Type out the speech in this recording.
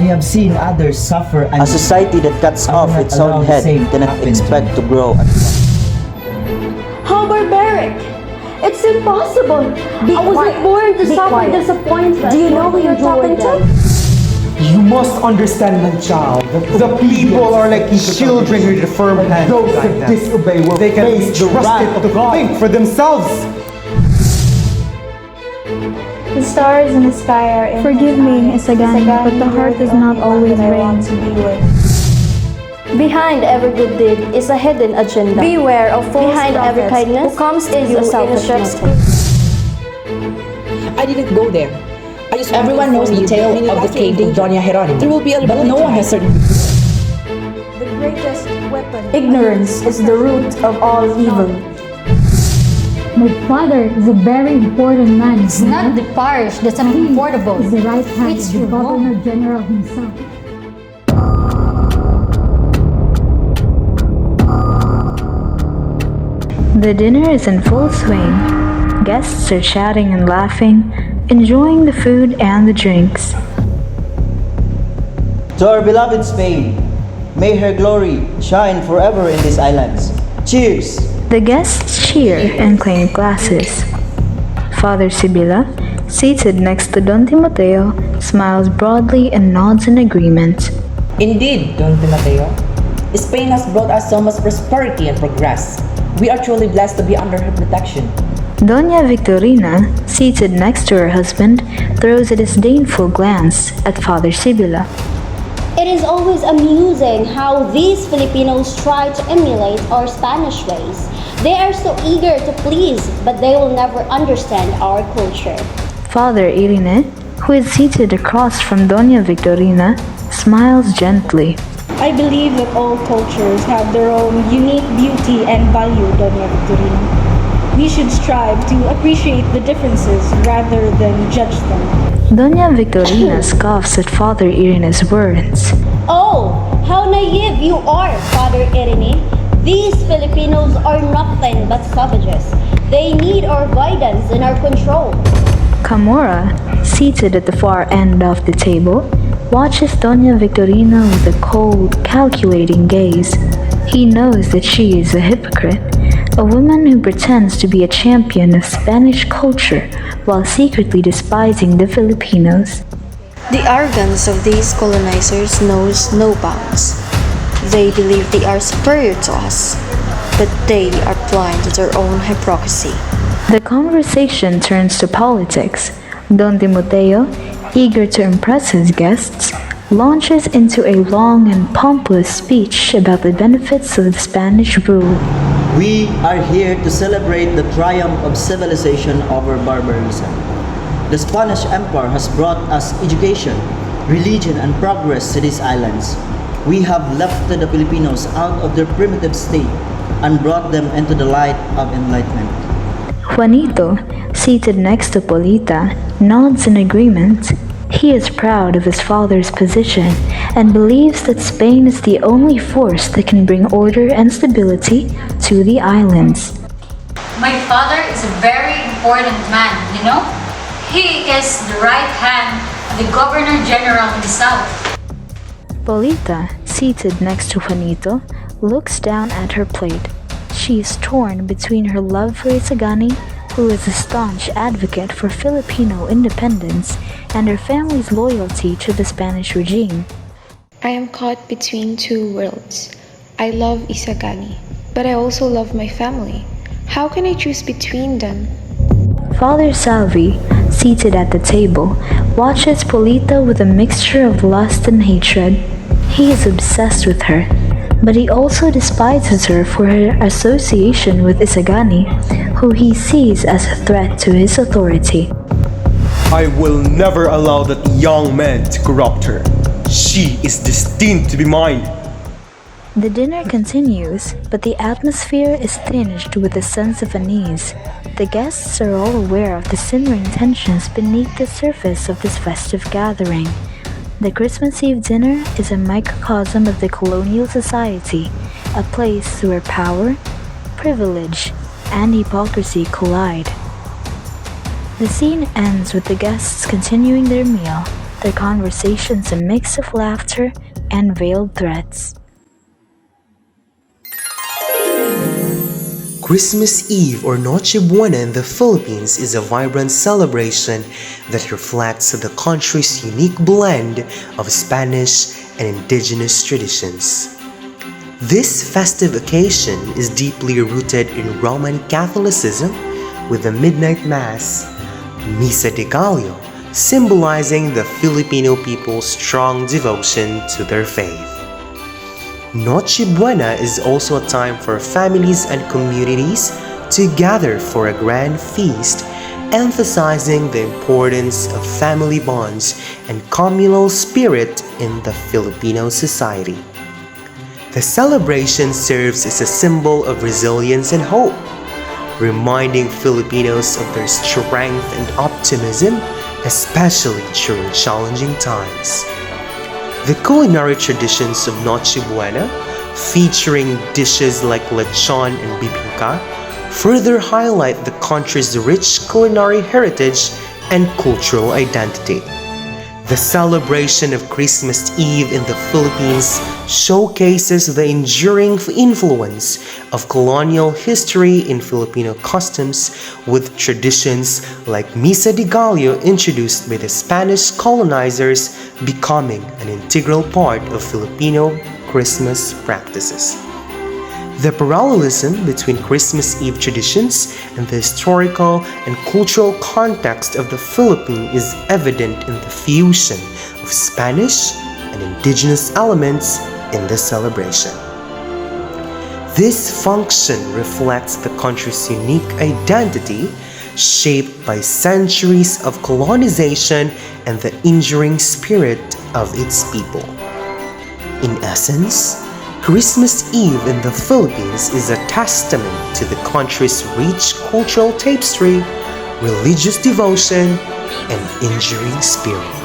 have seen others suffer and A society that cuts I off cannot its allow own the head same to cannot happen to expect me. to grow at once. How barbaric! It's impossible! I wasn't born to suffer disappointment. Do you know who you're talking to? You must understand, my child, that the people are like children with a firm hand. Those that disobey will they can be trusted to think for themselves. The stars in the sky are in Forgive me, Isagani, but the heart does not always reign. to be with. Behind every good deed is a hidden agenda. Beware of false Behind every prophets kindness who comes to is you a in selfish shep's motive. I didn't go there. Everyone knows the tale of the cave of Doña Jeronima. There will be but no one has certain. The greatest weapon. Ignorance is the root of all evil. My father is a very important man. It's not the parish that's unaffordable. He's the right hand It's of the your Governor General himself. The dinner is in full swing. Guests are chatting and laughing, enjoying the food and the drinks. To our beloved Spain, may her glory shine forever in these islands. Cheers! The guests cheer and clink glasses. Father Sibila, seated next to Don Timoteo, smiles broadly and nods in agreement. Indeed, Don Timoteo, Spain has brought us so much prosperity and progress. We are truly blessed to be under her protection. Doña Victorina, seated next to her husband, throws a disdainful glance at Father Sibila. It is always amusing how these Filipinos try to emulate our Spanish ways. They are so eager to please, but they will never understand our culture. Father Irene, who is seated across from Doña Victorina, smiles gently. I believe that all cultures have their own unique beauty and value, Doña Victorina. We should strive to appreciate the differences rather than judge them. Doña Victorina scoffs at Father Irene's words. Oh, how naive you are, Father Irene. These Filipinos are nothing but savages. They need our guidance and our control. Camora, seated at the far end of the table, watches Doña Victorina with a cold, calculating gaze. He knows that she is a hypocrite, a woman who pretends to be a champion of Spanish culture while secretly despising the Filipinos. The arrogance of these colonizers knows no bounds. They believe they are superior to us, but they are blind to their own hypocrisy. The conversation turns to politics. Don Timoteo, eager to impress his guests, launches into a long and pompous speech about the benefits of the Spanish rule. We are here to celebrate the triumph of civilization over barbarism. The Spanish Empire has brought us education, religion, and progress to these islands. We have lifted the Filipinos out of their primitive state and brought them into the light of enlightenment. Juanito, seated next to Polita, nods in agreement. He is proud of his father's position and believes that Spain is the only force that can bring order and stability to the islands. My father is a very important man, you know? He is the right hand of the Governor General himself. Polita, seated next to Juanito, looks down at her plate. She is torn between her love for Isagani, who is a staunch advocate for Filipino independence, and her family's loyalty to the Spanish regime. I am caught between two worlds. I love Isagani, but I also love my family. How can I choose between them? Father Salvi, seated at the table, watches Polita with a mixture of lust and hatred. He is obsessed with her, but he also despises her for her association with Isagani, who he sees as a threat to his authority. I will never allow that young man to corrupt her. She is destined to be mine. The dinner continues, but the atmosphere is tinged with a sense of unease. The guests are all aware of the simmering tensions beneath the surface of this festive gathering. The Christmas Eve dinner is a microcosm of the colonial society, a place where power, privilege, and hypocrisy collide. The scene ends with the guests continuing their meal, their conversations a mix of laughter and veiled threats. Christmas Eve or Noche Buena in the Philippines is a vibrant celebration that reflects the country's unique blend of Spanish and indigenous traditions. This festive occasion is deeply rooted in Roman Catholicism with the Midnight Mass, Misa de Gallo, symbolizing the Filipino people's strong devotion to their faith. Noche Buena is also a time for families and communities to gather for a grand feast, emphasizing the importance of family bonds and communal spirit in the Filipino society. The celebration serves as a symbol of resilience and hope, reminding Filipinos of their strength and optimism, especially during challenging times. The culinary traditions of Noche Buena, featuring dishes like lechon and bibingka, further highlight the country's rich culinary heritage and cultural identity. The celebration of Christmas Eve in the Philippines showcases the enduring influence of colonial history in Filipino customs, with traditions like Misa de Gallo introduced by the Spanish colonizers becoming an integral part of Filipino Christmas practices. The parallelism between Christmas Eve traditions and the historical and cultural context of the Philippines is evident in the fusion of Spanish and indigenous elements in the celebration. This function reflects the country's unique identity, shaped by centuries of colonization and the enduring spirit of its people. In essence, Christmas Eve in the Philippines is a testament to the country's rich cultural tapestry, religious devotion, and enduring spirit.